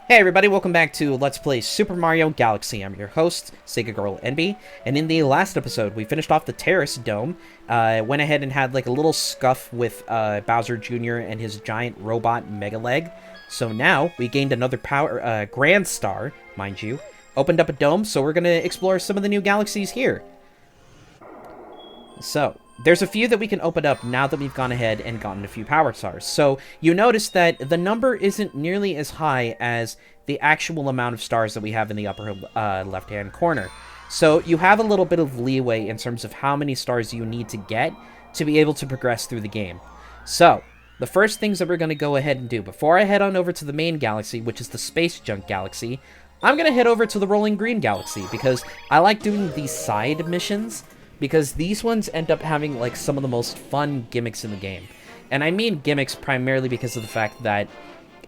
Hey everybody, welcome back to Let's Play Super Mario Galaxy. I'm your host, Sega Girl NB, and in the last episode, we finished off the Terrace Dome, went ahead and had like a little scuff with Bowser Jr. and his giant robot Mega Leg. So now, we gained another power, Grand Star, mind you, opened up a dome, so we're gonna explore some of the new galaxies here. So, there's a few that we can open up now that we've gone ahead and gotten a few power stars. So, you notice that the number isn't nearly as high as the actual amount of stars that we have in the upper left-hand corner. So, you have a little bit of leeway in terms of how many stars you need to get to be able to progress through the game. So, the first things that we're going to go ahead and do, before I head on over to the main galaxy, which is the Space Junk Galaxy, I'm going to head over to the Rolling Green Galaxy, because I like doing these side missions, because these ones end up having like some of the most fun gimmicks in the game. And I mean gimmicks primarily because of the fact that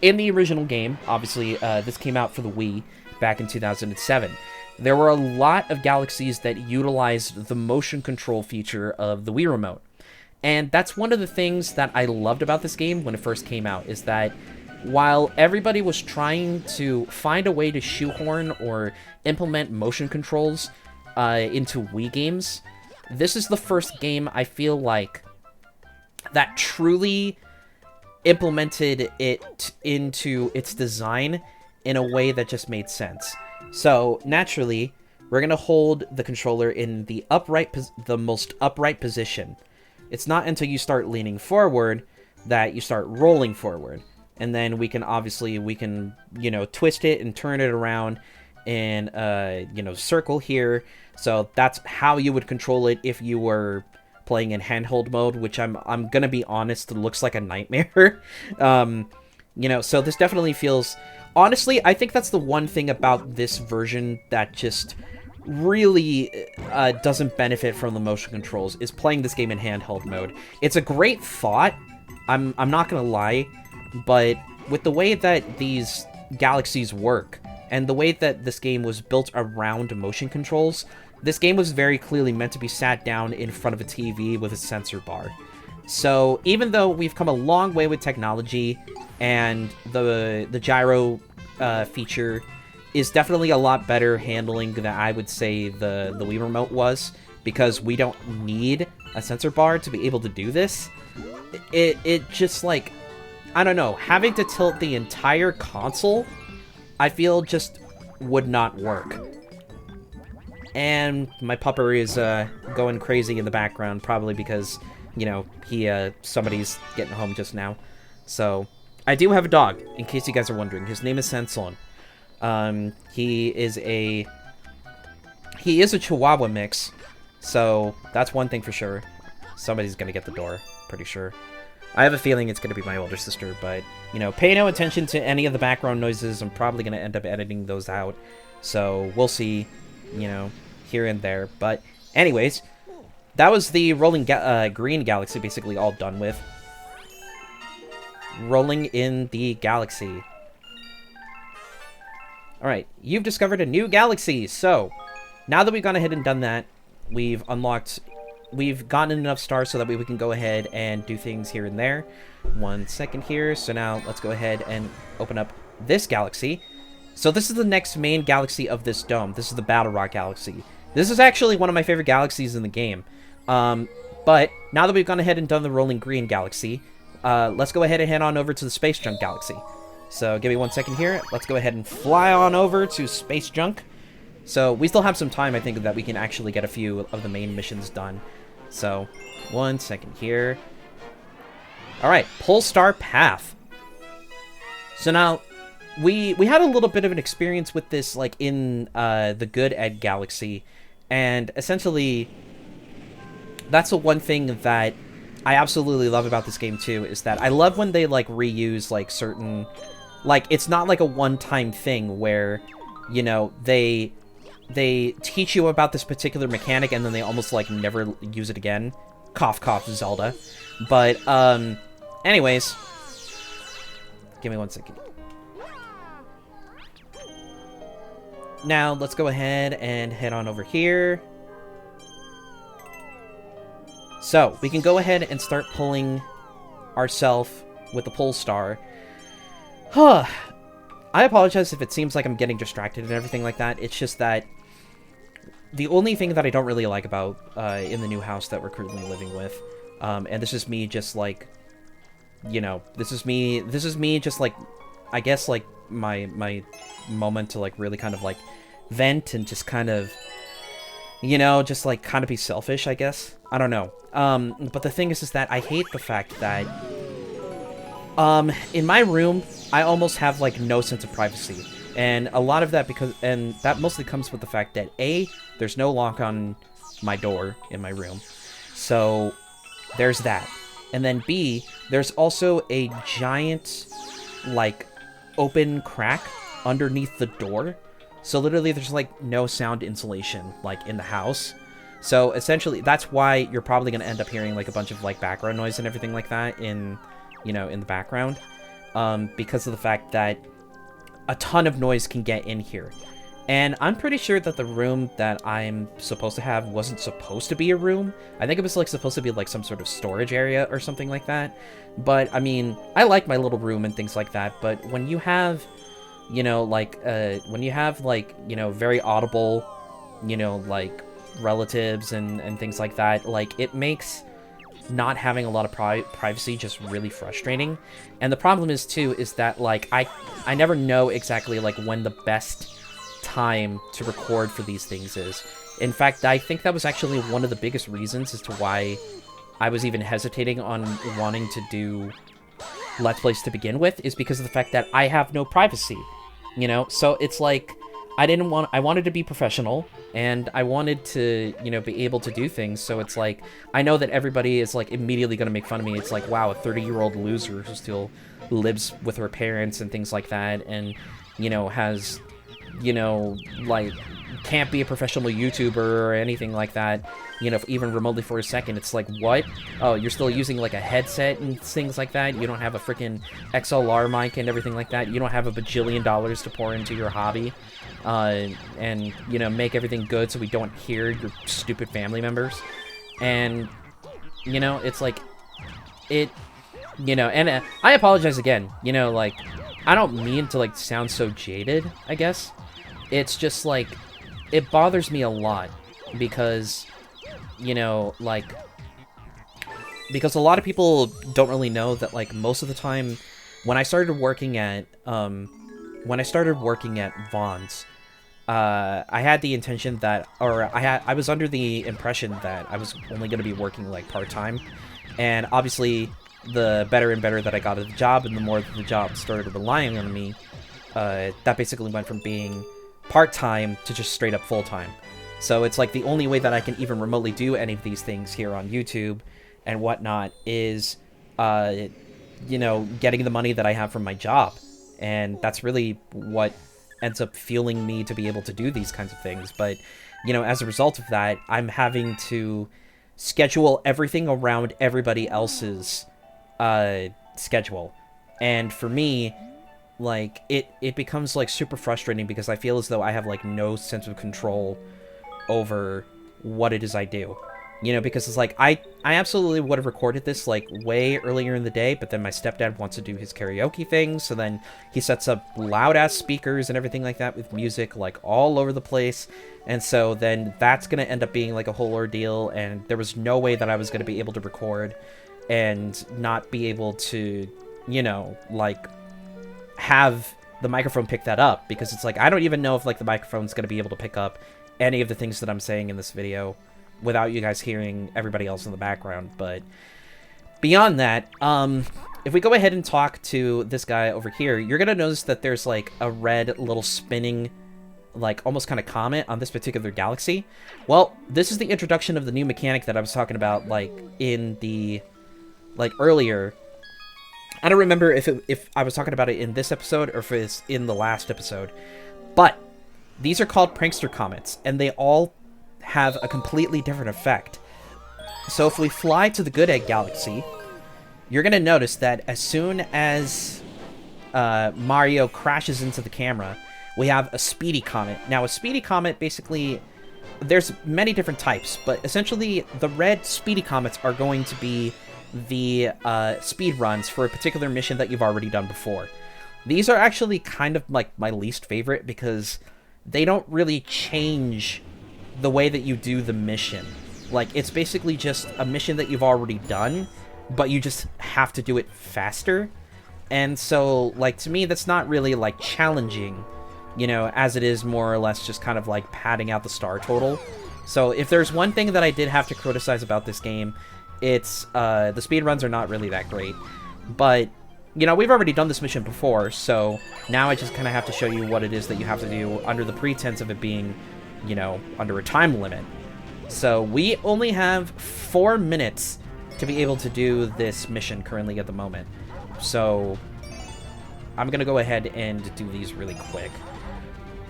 in the original game, obviously this came out for the Wii back in 2007, there were a lot of galaxies that utilized the motion control feature of the Wii Remote. And that's one of the things that I loved about this game when it first came out, is that while everybody was trying to find a way to shoehorn or implement motion controls into Wii games, this is the first game I feel like that truly implemented it into its design in a way that just made sense. So naturally, we're gonna hold the controller in the most upright position. It's not until you start leaning forward that you start rolling forward, and then we can twist it and turn it around and circle here. So that's how you would control it if you were playing in handheld mode, which I'm gonna be honest, looks like a nightmare. So this definitely feels, honestly, I think that's the one thing about this version that just really doesn't benefit from the motion controls, is playing this game in handheld mode. It's a great thought, I'm not gonna lie, but with the way that these galaxies work and the way that this game was built around motion controls, this game was very clearly meant to be sat down in front of a TV with a sensor bar. So even though we've come a long way with technology, and the gyro feature is definitely a lot better handling than I would say the Wii Remote was, because we don't need a sensor bar to be able to do this, it just, like, I don't know, having to tilt the entire console, I feel just would not work. And my pupper is going crazy in the background, probably because, somebody's getting home just now. So, I do have a dog, in case you guys are wondering. His name is Sanson. He is a Chihuahua mix, so that's one thing for sure. Somebody's gonna get the door, pretty sure. I have a feeling it's gonna be my older sister, but, pay no attention to any of the background noises. I'm probably gonna end up editing those out, so we'll see, here and there. But anyways, that was the Rolling Green Galaxy basically all done with. Rolling in the galaxy. Alright, you've discovered a new galaxy. So, now that we've gone ahead and done that, we've gotten enough stars so that we can go ahead and do things here and there. 1 second here. So now, let's go ahead and open up this galaxy. So this is the next main galaxy of this dome. This is the Battle Rock Galaxy. This is actually one of my favorite galaxies in the game. But now that we've gone ahead and done the Rolling Green Galaxy, let's go ahead and head on over to the Space Junk Galaxy. So give me 1 second here. Let's go ahead and fly on over to Space Junk. So we still have some time, I think, that we can actually get a few of the main missions done. So 1 second here. Alright, Polestar Path. So now, we had a little bit of an experience with this, like, in the Good Egg Galaxy, and essentially, that's the one thing that I absolutely love about this game, too, is that I love when they, like, reuse, like, certain, like, it's not like a one-time thing where, they teach you about this particular mechanic and then they almost, like, never use it again. Cough, cough, Zelda. But, anyways, give me 1 second. Now, let's go ahead and head on over here. So, we can go ahead and start pulling ourselves with the Polestar. Huh. I apologize if it seems like I'm getting distracted and everything like that. It's just that the only thing that I don't really like about in the new house that we're currently living with, and this is me just like, you know, this is me just like, I guess like my moment to like really kind of like vent and just kind of, you know, just like kind of be selfish, I guess. I don't know. But the thing is that I hate the fact that in my room I almost have like no sense of privacy. And a lot of that and that mostly comes with the fact that A, there's no lock on my door in my room. So there's that. And then B, there's also a giant like open crack underneath the door. So literally there's like no sound insulation like in the house. So essentially that's why you're probably going to end up hearing like a bunch of like background noise and everything like that in, you know, in the background. Because of the fact that a ton of noise can get in here. And I'm pretty sure that the room that I'm supposed to have wasn't supposed to be a room. I think it was like supposed to be like some sort of storage area or something like that. But I mean, I like my little room and things like that, but when you have, you know, like you know, very audible, you know, like relatives and things like that, like it makes not having a lot of privacy just really frustrating. And the problem is too is that like I never know exactly like when the best time to record for these things is. In fact, I think that was actually one of the biggest reasons as to why I was even hesitating on wanting to do Let's Plays to begin with, is because of the fact that I have no privacy, you know? So it's like I wanted to be professional, and I wanted to, you know, be able to do things. So it's like, I know that everybody is like immediately going to make fun of me. It's like, wow, a 30-year-old loser who still lives with her parents and things like that, and, you know, has, you know, like, can't be a professional YouTuber or anything like that, you know, even remotely for a second. It's like, what? Oh, you're still using like a headset and things like that? You don't have a freaking XLR mic and everything like that? You don't have a bajillion dollars to pour into your hobby? And, you know, make everything good so we don't hear your stupid family members? And, you know, it's like, it, you know, and I apologize again, you know, like, I don't mean to, like, sound so jaded, I guess. It's just, like, it bothers me a lot because, you know, like, because a lot of people don't really know that, like, most of the time when I started working at Vaughn's, I had the intention that, or I was under the impression that I was only going to be working, like, part-time, and obviously the better and better that I got at the job, and the more that the job started relying on me, that basically went from being part-time to just straight-up full-time. So it's like the only way that I can even remotely do any of these things here on YouTube and whatnot is, you know, getting the money that I have from my job. And that's really what ends up fueling me to be able to do these kinds of things. But, you know, as a result of that, I'm having to schedule everything around everybody else's schedule. And for me, like, it becomes, like, super frustrating because I feel as though I have, like, no sense of control over what it is I do. You know, because it's like, I absolutely would have recorded this, like, way earlier in the day, but then my stepdad wants to do his karaoke thing, so then he sets up loud-ass speakers and everything like that with music, like, all over the place, and so then that's gonna end up being, like, a whole ordeal, and there was no way that I was gonna be able to record and not be able to, you know, like, have the microphone pick that up, because it's like, I don't even know if, like, the microphone's gonna be able to pick up any of the things that I'm saying in this video without you guys hearing everybody else in the background. But beyond that, if we go ahead and talk to this guy over here, you're gonna notice that there's like a red little spinning, like almost kind of comet on this particular galaxy. Well, this is the introduction of the new mechanic that I was talking about, like in the, like earlier. I don't remember if I was talking about it in this episode or if it's in the last episode, but these are called Prankster Comets, and they all have a completely different effect. So if we fly to the Good Egg Galaxy, you're going to notice that as soon as Mario crashes into the camera, we have a speedy comet. Now, a speedy comet, basically, there's many different types, but essentially the red speedy comets are going to be the speed runs for a particular mission that you've already done before. These are actually kind of like my least favorite because they don't really change the way that you do the mission. Like, it's basically just a mission that you've already done, but you just have to do it faster. And so, like, to me, that's not really, like, challenging, you know, as it is more or less just kind of, like, padding out the star total. So if there's one thing that I did have to criticize about this game, it's, the speedruns are not really that great. But, you know, we've already done this mission before, so now I just kind of have to show you what it is that you have to do under the pretense of it being, you know, under a time limit. So we only have 4 minutes to be able to do this mission currently at the moment. So I'm going to go ahead and do these really quick.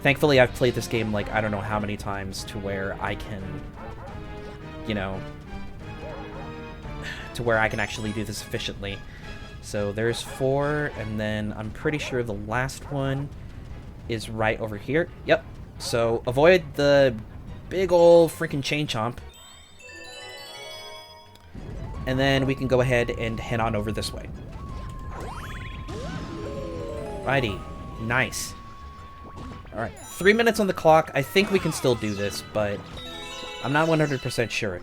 Thankfully, I've played this game, like, I don't know how many times to where I can, you know, to where I can actually do this efficiently. So there's 4, and then I'm pretty sure the last one is right over here. Yep. So avoid the big old freaking chain chomp. And then we can go ahead and head on over this way. Righty. Nice. Alright, 3 minutes on the clock. I think we can still do this, but I'm not 100% sure.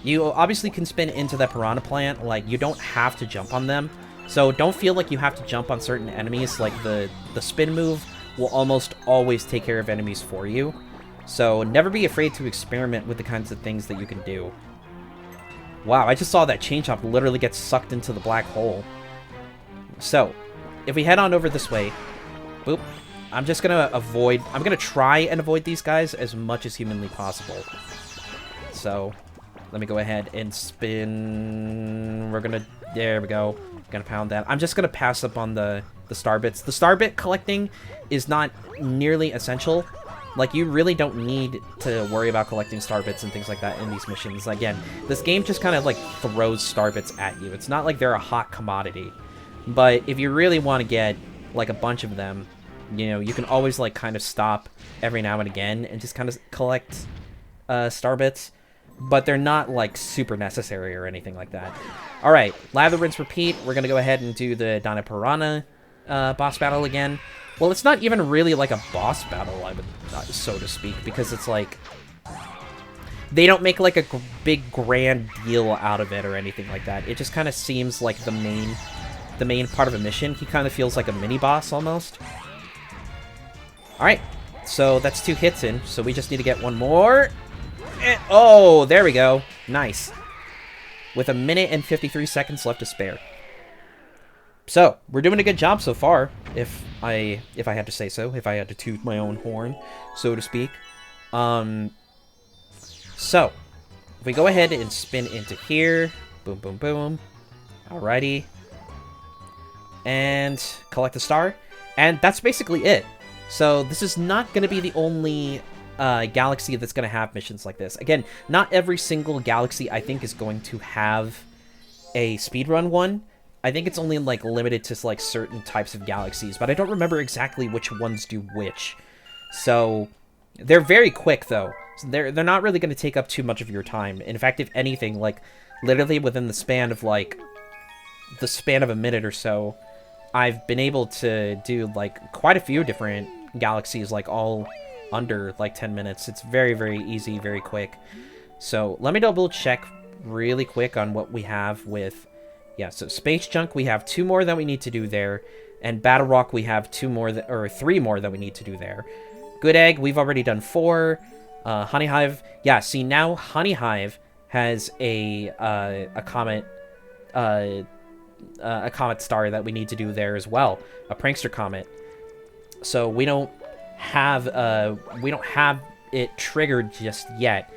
You obviously can spin into that piranha plant. Like, you don't have to jump on them. So don't feel like you have to jump on certain enemies. Like, the spin move will almost always take care of enemies for you. So never be afraid to experiment with the kinds of things that you can do. Wow, I just saw that chain chomp literally get sucked into the black hole. So, if we head on over this way, boop, I'm just gonna I'm gonna try and avoid these guys as much as humanly possible. So, let me go ahead and spin. There we go. Gonna pound that. I'm just gonna pass up on the star bits. The star bit collecting is not nearly essential. Like, you really don't need to worry about collecting star bits and things like that in these missions. Again, this game just kind of, like, throws star bits at you. It's not like they're a hot commodity. But if you really want to get, like, a bunch of them, you know, you can always, like, kind of stop every now and again and just kind of collect star bits. But they're not, like, super necessary or anything like that. Alright, lather, rinse, repeat. We're going to go ahead and do the Donna Piranha boss battle again. Well, it's not even really like a boss battle, I would, so to speak, because it's like, they don't make like a big grand deal out of it or anything like that. It just kind of seems like the main part of a mission. He kind of feels like a mini boss almost. All right, so that's 2 hits in. So we just need to get one more. Oh, there we go. Nice. With 1 minute and 53 seconds left to spare. So, we're doing a good job so far, if I had to say so, if I had to toot my own horn, so to speak. So, if we go ahead and spin into here, boom, boom, boom, alrighty, and collect the star, and that's basically it. So, this is not going to be the only galaxy that's going to have missions like this. Again, not every single galaxy, I think, is going to have a speedrun one. I think it's only, like, limited to, like, certain types of galaxies, but I don't remember exactly which ones do which. So, they're very quick, though. So they're not really going to take up too much of your time. In fact, if anything, like, literally within the span of, like, a minute or so, I've been able to do, like, quite a few different galaxies, like, all under, like, 10 minutes. It's very, very easy, very quick. So, let me double check really quick on what we have with... Yeah, so Space Junk, we have 2 more that we need to do there. And Battle Rock, we have 3 more that we need to do there. Good Egg, we've already done 4. Honey Hive, yeah, see, now Honey Hive has a comet star that we need to do there as well. A Prankster Comet. So we don't have it triggered just yet.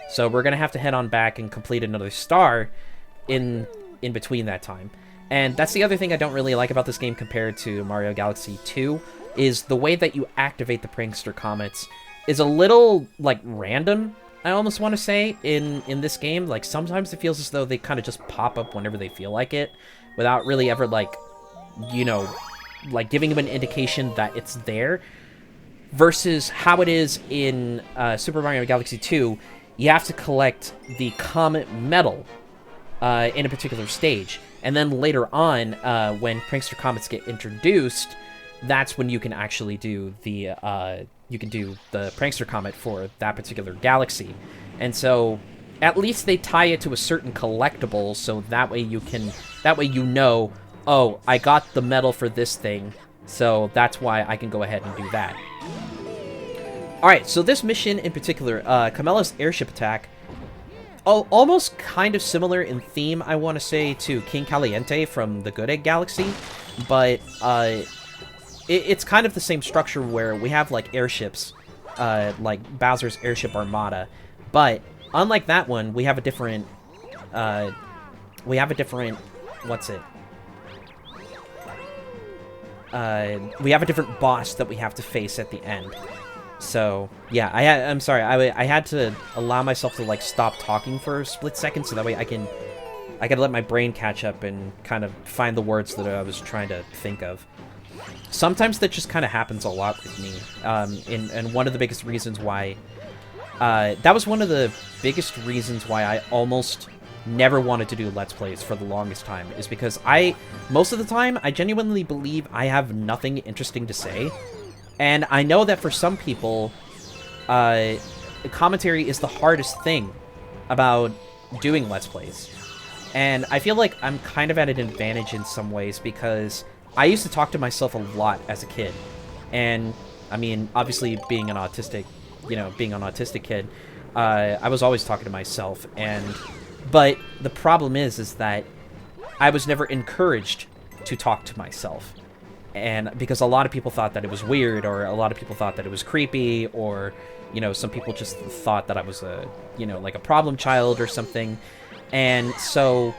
So we're gonna have to head on back and complete another star in between that time. And that's the other thing I don't really like about this game compared to Mario Galaxy 2, is the way that you activate the Prankster Comets is a little, like, random, I almost want to say, in this game. Like, sometimes it feels as though they kind of just pop up whenever they feel like it, without really ever, like, you know, like, giving them an indication that it's there, versus how it is in Super Mario Galaxy 2. You have to collect the Comet Medal in a particular stage. And then later on, when Prankster Comets get introduced, that's when you can actually do the Prankster Comet for that particular galaxy. And so at least they tie it to a certain collectible, so that way you know, oh, I got the medal for this thing, so that's why I can go ahead and do that. Alright, so this mission in particular, Camilla's airship attack, almost kind of similar in theme, I want to say, to King Caliente from the Good Egg Galaxy, but it's kind of the same structure where we have, like, airships, like Bowser's Airship Armada, but unlike that one, we have a different, what's it? We have a different boss that we have to face at the end. So, yeah, I'm sorry, I had to allow myself to, like, stop talking for a split second so that way I can let my brain catch up and kind of find the words that I was trying to think of. Sometimes that just kind of happens a lot with me, and one of the biggest reasons why, that was one of the biggest reasons why I almost never wanted to do Let's Plays for the longest time, is because most of the time, I genuinely believe I have nothing interesting to say. And I know that for some people, commentary is the hardest thing about doing Let's Plays. And I feel like I'm kind of at an advantage in some ways because I used to talk to myself a lot as a kid. And, I mean, obviously being an autistic kid, I was always talking to myself. But the problem is that I was never encouraged to talk to myself. And because a lot of people thought that it was weird, or a lot of people thought that it was creepy, or, you know, some people just thought that I was like a problem child or something. And so,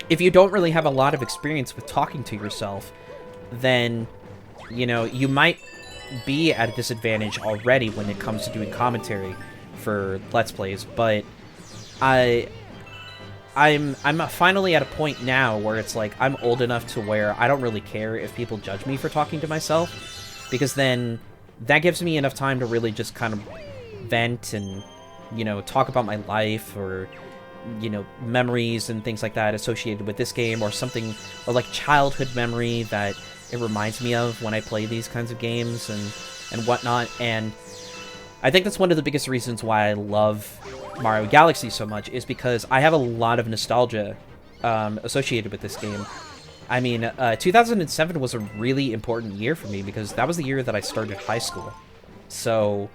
if you don't really have a lot of experience with talking to yourself, then, you know, you might be at a disadvantage already when it comes to doing commentary for Let's Plays. But I'm finally at a point now where it's like I'm old enough to where I don't really care if people judge me for talking to myself, because then that gives me enough time to really just kind of vent and, you know, talk about my life, or, you know, memories and things like that associated with this game, or something, or like childhood memory that it reminds me of when I play these kinds of games and whatnot. And I think that's one of the biggest reasons why I love Mario Galaxy so much, is because I have a lot of nostalgia associated with this game. I mean, 2007 was a really important year for me because that was the year that I started high school. So,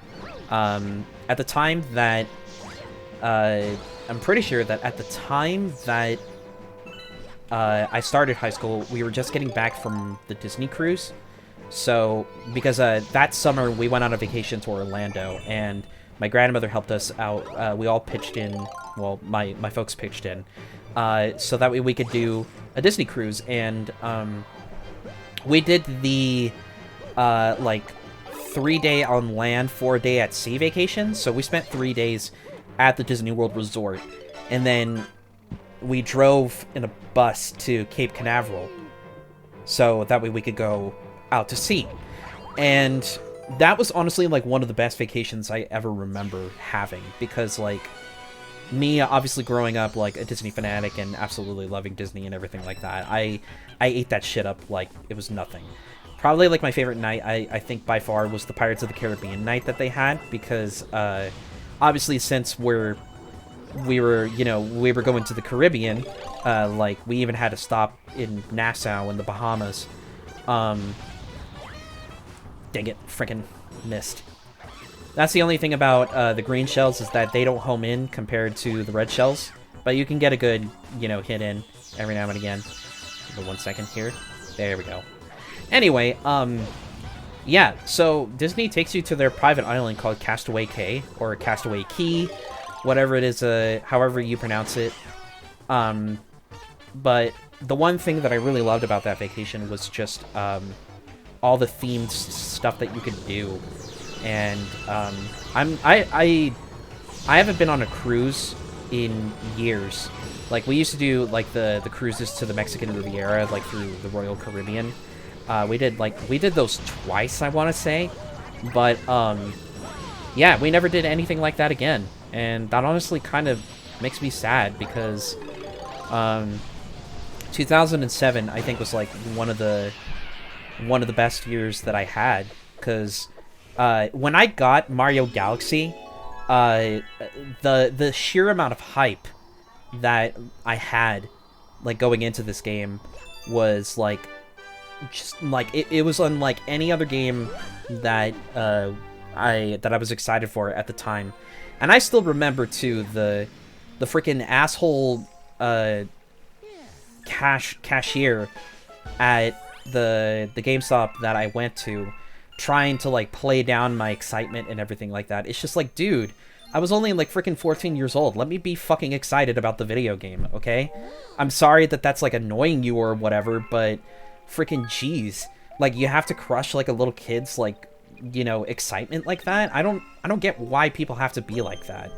at the time that, I'm pretty sure that at the time that I started high school, we were just getting back from the Disney cruise. So, because that summer we went on a vacation to Orlando, and my grandmother helped us out. We all pitched in, well, my folks pitched in, so that way we could do a Disney cruise. And we did the, like, 3-day on land, 4-day at sea vacation. So we spent 3 days at the Disney World Resort, and then we drove in a bus to Cape Canaveral, so that way we could go out to sea. And that was honestly, like, one of the best vacations I ever remember having, because, like, me obviously growing up, like, a Disney fanatic and absolutely loving Disney and everything like that, I ate that shit up like it was nothing. Probably, like, my favorite night, I think by far, was the Pirates of the Caribbean night that they had, because obviously since we were going to the Caribbean, like, we even had to stop in Nassau in the Bahamas. Dang it, frickin' missed. That's the only thing about the green shells, is that they don't home in compared to the red shells. But you can get a good, you know, hit in every now and again. Give me 1 second here. There we go. Anyway, yeah, so Disney takes you to their private island called Castaway Cay, or Castaway Key, whatever it is, however you pronounce it. But the one thing that I really loved about that vacation was just, all the themed stuff that you could do. And I haven't been on a cruise in years. Like, we used to do, like, the cruises to the Mexican Riviera, like, through the Royal Caribbean. We did those twice, I want to say. But yeah, we never did anything like that again, and that honestly kind of makes me sad, because 2007, I think, was like one of the best years that I had, because when I got Mario Galaxy, the sheer amount of hype that I had, like, going into this game was like, just like it was unlike any other game that I was excited for at the time. And I still remember too the freaking asshole cashier at the GameStop that I went to, trying to like play down my excitement and everything like that. It's just like, dude, I was only like freaking 14 years old. Let me be fucking excited about the video game, okay? I'm sorry that that's like annoying you or whatever, but freaking jeez. Like, you have to crush like a little kid's, like, you know, excitement like that? I don't get why people have to be like that.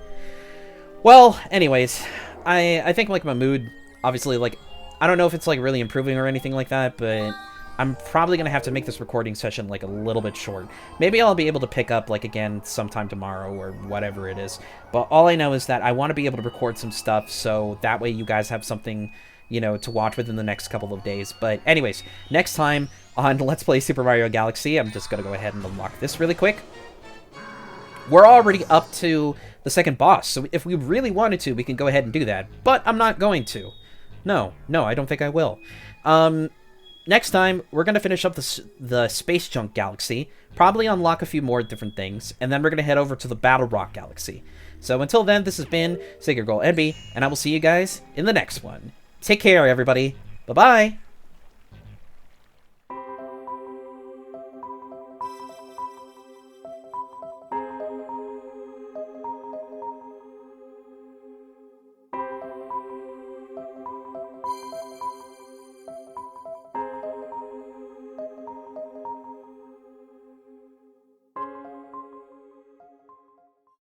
Well, anyways, I think like my mood, obviously, like, I don't know if it's like really improving or anything like that, but I'm probably gonna have to make this recording session like a little bit short. Maybe I'll be able to pick up like again sometime tomorrow or whatever it is. But all I know is that I want to be able to record some stuff, so that way you guys have something, you know, to watch within the next couple of days. But anyways, next time on Let's Play Super Mario Galaxy, I'm just gonna go ahead and unlock this really quick. We're already up to the second boss, so if we really wanted to, we can go ahead and do that. But I'm not going to. No, I don't think I will. Next time, we're going to finish up the Space Junk Galaxy, probably unlock a few more different things, and then we're going to head over to the Battle Rock Galaxy. So until then, this has been Sacred Girl Envy, and I will see you guys in the next one. Take care, everybody. Bye-bye!